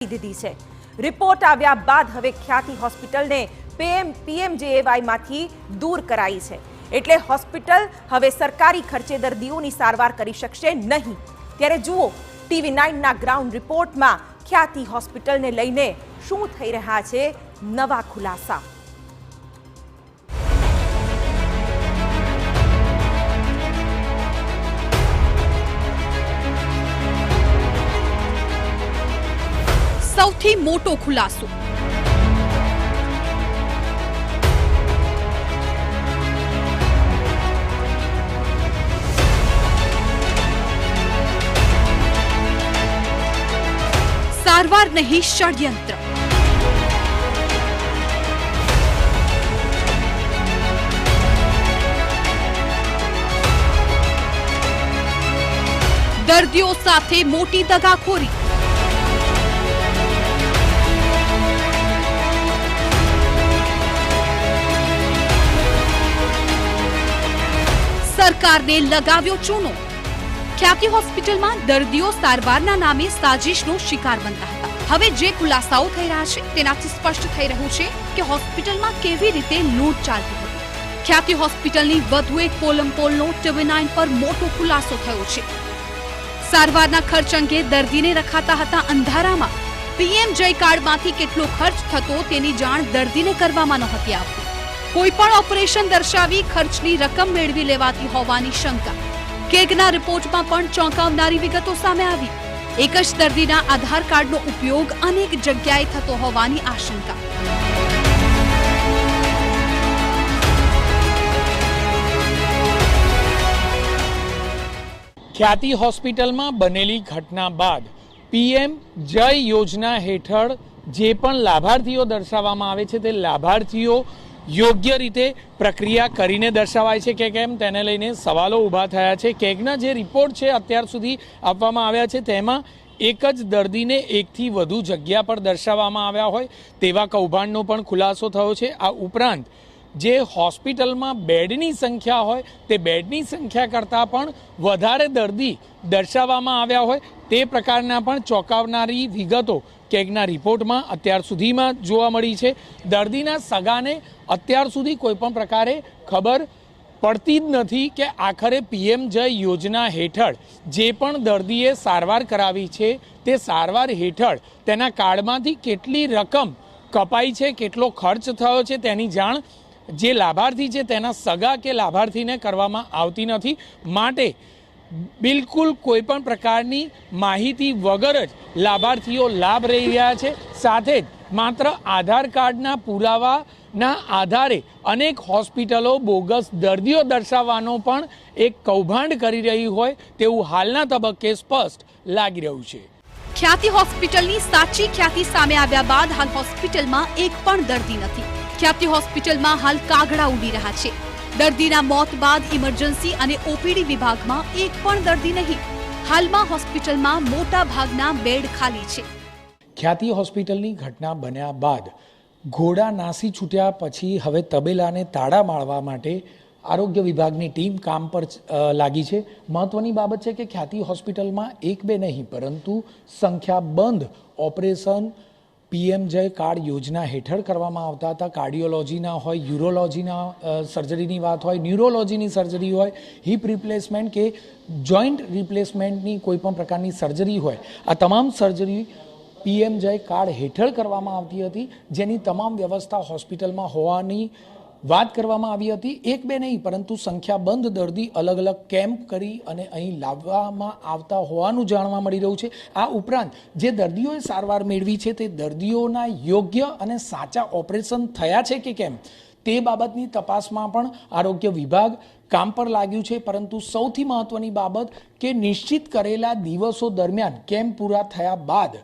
દીધી છે। રિપોર્ટ આવ્યા બાદ હવે ખ્યાતિ હોસ્પિટલને પીએમજેએવાયમાંથી દૂર કરાઈ છે। એટલે હોસ્પિટલ હવે સરકારી ખર્ચે દર્દીઓની સારવાર કરી શકશે નહીં। ત્યારે જુઓ TV9ના ગ્રાઉન્ડ રિપોર્ટમાં ખ્યાતિ હોસ્પિટલને લઈને શું થઈ રહ્યા છે નવા ખુલાસા। સૌથી મોટો ખુલાસો સારવાર નહીં ષડયંત્ર। દર્દીઓ સાથે મોટી દગાખોરી। સરકારને લગાવ્યો ચૂનો। ખ્યાતિ હોસ્પિટલમાં દર્દીઓ સારવારના નામે સાજિશનો શિકાર બનતા હતા। હવે જે ખુલાસાઓ થઈ રહ્યા છે તેનાથી સ્પષ્ટ થઈ રહ્યું છે કે હોસ્પિટલમાં કેવી રીતે લૂંટ ચાલતી હતી। ખ્યાતિ હોસ્પિટલની વધુ એક પોલમપોલનો TV9 પર મોટો ખુલાસો થયો છે। સારવારના ખર્ચ અંગે દર્દીને રખાતા હતા અંધારામાં। પીએમજય કાર્ડમાંથી કેટલો ખર્ચ થતો તેની જાણ દર્દીને કરવામાં નહોતી આવતી। કોઈ પણ ઓપરેશન દર્શાવી ખર્ચની રકમ મેળવી લેવાતી હોવાની શંકા। કેગના રિપોર્ટમાં પણ ચોંકાવનારી વિગતો સામે આવી। એક જ દર્દીના આધાર કાર્ડનો ઉપયોગ અનેક જગ્યાએ થતો હોવાની આશંકા। ખ્યાતિ હોસ્પિટલમાં બનેલી ઘટના બાદ પીએમ જય યોજના હેઠળ જે પણ લાભાર્થીઓ દર્શાવવામાં આવે છે તે લાભાર્થીઓ યોગ્ય રીતે પ્રક્રિયા કરીને દર્શાવાય છે કે કેમ તેને લઈને સવાલો ઊભા થયા છે। કેગના જે રિપોર્ટ છે અત્યાર સુધી આપવામાં આવ્યા છે તેમાં એક જ દર્દીને એકથી વધુ જગ્યા પર દર્શાવવામાં આવ્યા હોય તેવા કૌભાંડનો પણ ખુલાસો થયો છે। આ ઉપરાંત જે હોસ્પિટલમાં બેડની સંખ્યા હોય તે બેડની સંખ્યા કરતાં પણ વધારે દર્દી દર્શાવવામાં આવ્યા હોય તે પ્રકારના પણ ચોંકાવનારી વિગતો કેગના રિપોર્ટમાં અત્યાર સુધીમાં જોવા મળી છે। દર્દીના સગાને અત્યાર સુધી કોઈ પણ પ્રકારે ખબર પડતી જ નથી કે આખરે પીએમજય યોજના હેઠળ જે પણ દર્દીએ સારવાર કરાવી છે તે સારવાર હેઠળ તેના કાર્ડમાંથી કેટલી રકમ કપાઈ છે, કેટલો ખર્ચ થયો છે તેની જાણ જે લાભાર્થી છે તેના સગા કે લાભાર્થીને કરવામાં આવતી નથી। માટે બિલકુલ કોઈ પણ પ્રકારની માહિતી વગર જ લાભાર્થીઓ લાભ લઈ રહ્યા છે। સાથે જ માત્ર આધાર કાર્ડના પુરાવાના આધારે અનેક હોસ્પિટલો બોગસ દર્દીઓ દર્શાવવાનો પણ એક કૌભાંડ કરી રહી હોય તેવું હાલના તબક્કે સ્પષ્ટ લાગી રહ્યું છે। ખ્યાતિ હોસ્પિટલની સાચી ખ્યાતિ સામે આવ્યા બાદ હાલ હોસ્પિટલમાં એક પણ દર્દી નથી। ખ્યાતિ હોસ્પિટલમાં હાલ કાગડા ઉડી રહ્યા છે। દર્દીના મોત બાદ ઇમરજન્સી અને ઓપીડી વિભાગમાં એક પણ દર્દી નહીં। હાલમાં હોસ્પિટલમાં મોટા ભાગના બેડ ખાલી છે। ખ્યાતિ હોસ્પિટલની ઘટના બન્યા બાદ ઘોડા નાસી છૂટ્યા પછી હવે તબેલાને તાળા મારવા માટે આરોગ્ય વિભાગની ટીમ કામ પર લાગી છે। મહત્વની બાબત છે કે ખ્યાતિ હોસ્પિટલમાં એક બે નહીં પરંતુ સંખ્યાબંધ ઓપરેશન પીએમજય કાર્ડ યોજના હેઠળ કરવામાં આવતા હતા। કાર્ડિયોલોજીના હોય, યુરોલોજીના સર્જરીની વાત હોય, ન્યુરોલોજીની સર્જરી હોય, હિપ રિપ્લેસમેન્ટ કે જોઈન્ટ રિપ્લેસમેન્ટની કોઈ પણ પ્રકારની સર્જરી હોય, આ તમામ સર્જરી પીએમજય કાર્ડ હેઠળ કરવામાં આવતી હતી જેની તમામ વ્યવસ્થા હોસ્પિટલમાં હોવાની વાત કરવામાં આવી હતી। એક બે નહીં પરંતુ સંખ્યાબંધ દર્દી અલગ અલગ કેમ્પ કરી અને અહીં લાવવામાં આવતા હોવાનું જાણવા મળી રહ્યું છે। આ ઉપરાંત જે દર્દીઓએ સારવાર મેળવી છે તે દર્દીઓના યોગ્ય અને સાચા ઓપરેશન થયા છે કે કેમ તે બાબતની તપાસમાં પણ આરોગ્ય વિભાગ કામ પર લાગ્યું છે। પરંતુ સૌથી મહત્વની બાબત કે નિશ્ચિત કરેલા દિવસો દરમિયાન કેમ્પ પૂરા થયા બાદ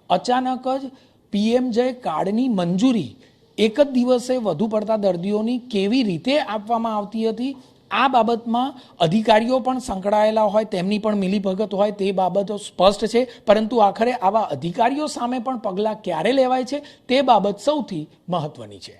અચાનક જ પીએમજય કાર્ડની મંજૂરી એક જ દિવસે વધુ પડતા દર્દીઓની કેવી રીતે આપવામાં આવતી હતી આ બાબતમાં અધિકારીઓ પણ સંકળાયેલા હોય તેમની પણ મિલીભગત હોય તે બાબતો સ્પષ્ટ છે। પરંતુ આખરે આવા અધિકારીઓ સામે પણ પગલાં ક્યારે લેવાય છે તે બાબત સૌથી મહત્વની છે।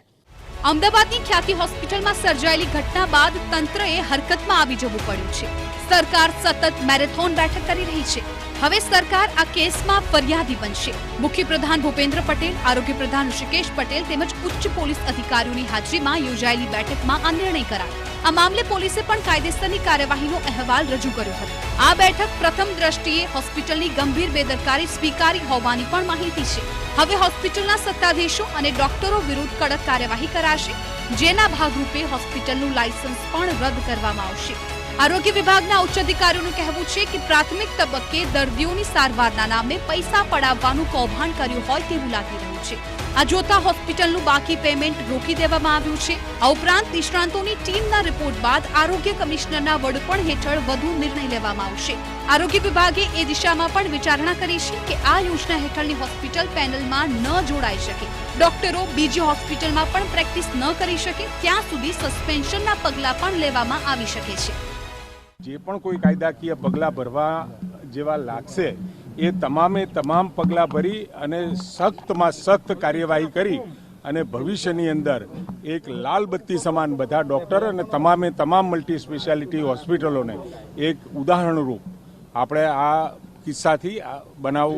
અમદાવાદની ખ્યાતિ હોસ્પિટલમાં સર્જાયેલી ઘટના બાદ તંત્રએ હરકતમાં આવી જવું પડ્યું છે। સરકાર સતત મેરેથોન બેઠક કરી રહી છે। હવે સરકાર આ કેસમાં ફરિયાદી બનશે. મુખ્યપ્રધાન ભૂપેન્દ્ર પટેલ, આરોગ્ય પ્રધાન ઋષિકેશ પટેલ તેમજ ઉચ્ચ પોલીસ અધિકારીઓની હાજરીમાં યોજાયેલી બેઠકમાં આ નિર્ણય કરાયો. આ મામલે પોલીસે પણ કાયદેસરની કાર્યવાહીનો અહેવાલ રજૂ કર્યો હતો. આ બેઠક પ્રથમ દ્રષ્ટિએ હોસ્પિટલની ગંભીર બેદરકારી સ્વીકારી હોવાની પણ માહિતી છે. હવે હોસ્પિટલના સત્તાધીશો અને ડોક્ટરો વિરુદ્ધ કડક કાર્યવાહી કરાશે, જેના ભાગરૂપે હોસ્પિટલનું લાયસન્સ પણ રદ કરવામાં આવશે. આરોગ્ય વિભાગના ઉચ્ચ અધિકારીઓનું કહેવું છે કે પ્રાથમિક તબક્કે દર્દીઓની સારવારના નામે પૈસા પડાવવાનું કૌભાંડ કર્યું હોય તેવું લાગી રહ્યું છે. આ જોતા હોસ્પિટલનું બાકી પેમેન્ટ રોકી દેવામાં આવ્યું છે. આ ઉપરાંત નિષ્ણાંતોની ટીમના રિપોર્ટ બાદ આરોગ્ય કમિશનરના વડપણ હેઠળ વધુ નિર્ણય લેવામાં આવશે. આરોગ્ય વિભાગે એ દિશામાં પણ વિચારણા કરી છે કે આ યોજના હેઠળની હોસ્પિટલ પેનલમાં ન જોડાઈ શકે, ડોક્ટરો બીજી હોસ્પિટલમાં પણ પ્રેક્ટિસ ન કરી શકે ત્યાં સુધી સસ્પેન્શનના પગલાં પણ લેવામાં આવી શકે છે. જે પણ કોઈ કાયદાકીય પગલાં ભરવા જેવા લાગશે એ તમામ પગલાં ભરી અને સખ્તમાં સખ્ત કાર્યવાહી કરી અને ભવિષ્યની અંદર એક લાલ બત્તી સમાન બધા ડૉક્ટર અને તમામ મલ્ટી સ્પેશિયાલિટી હોસ્પિટલોને એક ઉદાહરણરૂપ આપણે આ કિસ્સાથી બનાવ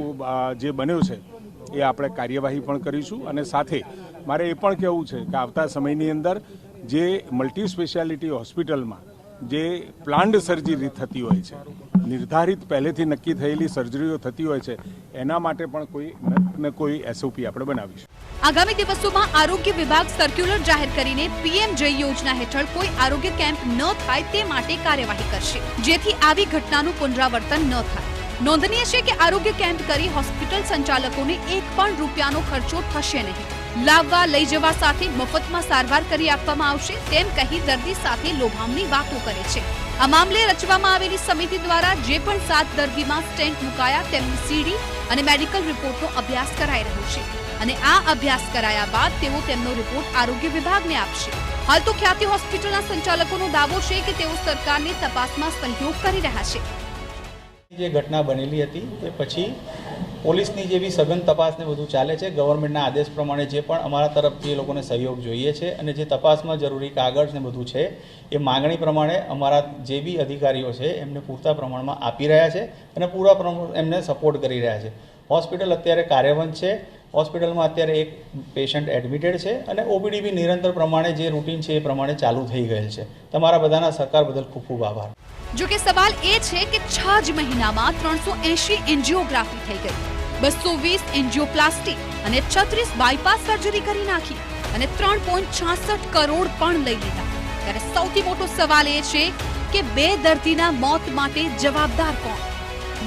જે બન્યો છે એ આપણે કાર્યવાહી પણ કરીશું. અને સાથે મારે એ પણ કહેવું છે કે આવતા સમયની અંદર જે મલ્ટી સ્પેશિયાલિટી હોસ્પિટલમાં જે પ્લાન્ડ સર્જરી થતી હોય છે, નિર્ધારિત પહેલેથી નક્કી થયેલી સર્જરીઓ થતી હોય છે, એના માટે પણ કોઈ એસઓપી આપણે બનાવીશું. આગામી દિવસોમાં આરોગ્ય વિભાગ સર્ક્યુલર જાહેર કરીને પીએમજય યોજના હેઠળ કોઈ આરોગ્ય કેમ્પ ન થાય તે માટે કાર્યવાહી કરશે, જેથી આવી ઘટનાનું પુનરાવર્તન ન થાય. નોંધનીય છે કે આરોગ્ય કેમ્પ કરી હોસ્પિટલ સંચાલકોને એક પણ રૂપિયાનો ખર્ચો થશે નહીં. લાવવા લઈ જવા સાથે મફતમાં સારવાર કરી આપવામાં આવશે તેમ કહી દર્દી સાથે લોભામણી વાતો કરે છે. આ મામલે રચવામાં આવેલી સમિતિ દ્વારા જે પણ 7 દર્દીમાં સ્ટેન્ટ મુકાયા તેમની સીડી અને મેડિકલ રિપોર્ટનો અભ્યાસ કરાઈ રહ્યો છે અને આ અભ્યાસ કરાયા બાદ તેઓ તેમનો રિપોર્ટ આરોગ્ય વિભાગને આપશે. હાલ તો ખ્યાતિ હોસ્પિટલના સંચાલકોનો દાવો છે કે તેઓ સરકારની તપાસમાં સહયોગ કરી રહ્યા છે. જે ઘટના બનેલી હતી તે પછી પોલીસની જે બી સઘન તપાસને બધું ચાલે છે. ગવર્મેન્ટના આદેશ પ્રમાણે જે પણ અમારા તરફથી એ લોકોને સહયોગ જોઈએ છે અને જે તપાસમાં જરૂરી કાગળ ને બધું છે એ માંગણી પ્રમાણે અમારા જે બી અધિકારીઓ છે એમને પૂરતા પ્રમાણમાં આપી રહ્યા છે અને પૂરા પ્રમાણમાં એમને સપોર્ટ કરી રહ્યા છે. હોસ્પિટલ અત્યારે કાર્યવંત છે. હોસ્પિટલમાં અત્યારે એક પેશન્ટ એડમિટેડ છે અને ઓપીડી બી નિરંતર પ્રમાણે જે રૂટીન છે એ પ્રમાણે ચાલુ થઈ ગયેલ છે. તમારા બધાના સહકાર બદલ ખૂબ ખૂબ આભાર. જો કે સવાલ એ છે કે 6 જ મહિનામાં 380 એન્જિયોગ્રાફી થઈ ગઈ, 220 એન્જિયોપ્લાસ્ટી અને 36 બાયપાસ સર્જરી કરી નાખી અને 3.66 કરોડ પણ લઈ લીધા. ત્યારે સૌથી મોટો સવાલ એ છે કે 2 દર્દીના મોત માટે જવાબદાર કોણ?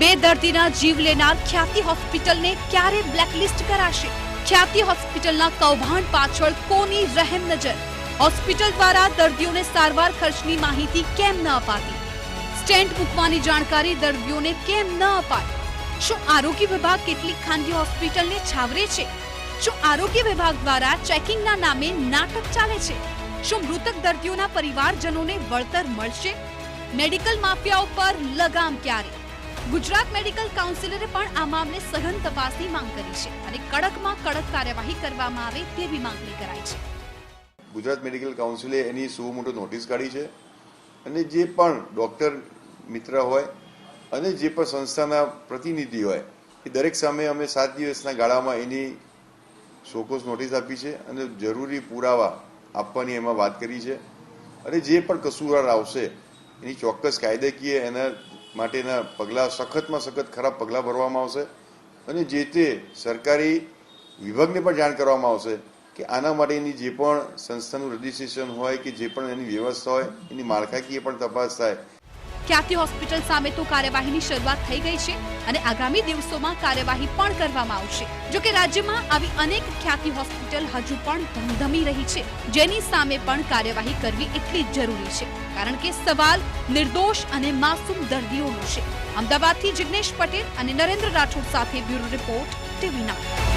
2 દર્દીના જીવ લેનાર ખ્યાતિ હોસ્પિટલને ક્યારે બ્લેકલિસ્ટ કરાશે? ખ્યાતિ હોસ્પિટલના કૌભાંડ પાછળ કોની રહેમ નજર? હોસ્પિટલ દ્વારા દર્દીઓને સારવાર ખર્ચની માહિતી કેમ ન અપાતી? સ્ટેન્ટ મૂકવાની જાણકારી દર્દીઓને કેમ ન અપાય? શું આરોગ્ય વિભાગ કેટલીક ખાનગી હોસ્પિટલને છાવરે છે? શું આરોગ્ય વિભાગ દ્વારા ચેકિંગના નામે નાટક ચાલે છે? શું મૃતક દર્દીઓના પરિવારજનોને વળતર મળશે? મેડિકલ માફિયાઓ પર લગામ ક્યારે? ગુજરાત મેડિકલ કાઉન્સિલરે પણ આ મામલે સઘન તપાસની માંગ કરી છે અને કડકમાં કડક કાર્યવાહી કરવામાં આવે તેવી માંગણી કરાઈ છે. ગુજરાત મેડિકલ કાઉન્સિલે એની સુમોટો નોટિસ કાઢી છે અને જે પણ ડોક્ટર મિત્ર હોય અને જે પણ સંસ્થાના પ્રતિનિધિ હોય એ દરેક સામે અમે 7 દિવસના ગાળામાં એની શોકોસ નોટિસ આપી છે અને જરૂરી પુરાવા આપવાની એમાં વાત કરી છે અને જે પણ કસૂરવાર આવશે એની ચોક્કસ કાયદાકીય એના માટેના પગલાં સખતમાં સખત ખરાબ પગલાં ભરવામાં આવશે અને જે તે સરકારી વિભાગને પણ જાણ કરવામાં આવશે કે આના માટેની જે પણ સંસ્થાનું રજિસ્ટ્રેશન હોય કે જે પણ એની વ્યવસ્થા હોય એની માળખાકીય પણ તપાસ થાય. ખ્યાતિ હોસ્પિટલ સામે તો કાર્યવાહીની શરૂઆત થઈ ગઈ છે અને આગામી દિવસોમાં કાર્યવાહી પણ કરવામાં આવશે. જો કે રાજ્યમાં આવી અનેક ખ્યાતિ હોસ્પિટલ હજુ પણ ધમધમી રહી છે, જેની સામે પણ કાર્યવાહી કરવી એટલી જ જરૂરી છે, કારણ કે સવાલ નિર્દોષ અને માસૂમ દર્દીઓનો છે. અમદાવાદથી જિગ્નેશ પટેલ અને નરેન્દ્ર રાઠોડ સાથે બ્યુરો રિપોર્ટ TV9.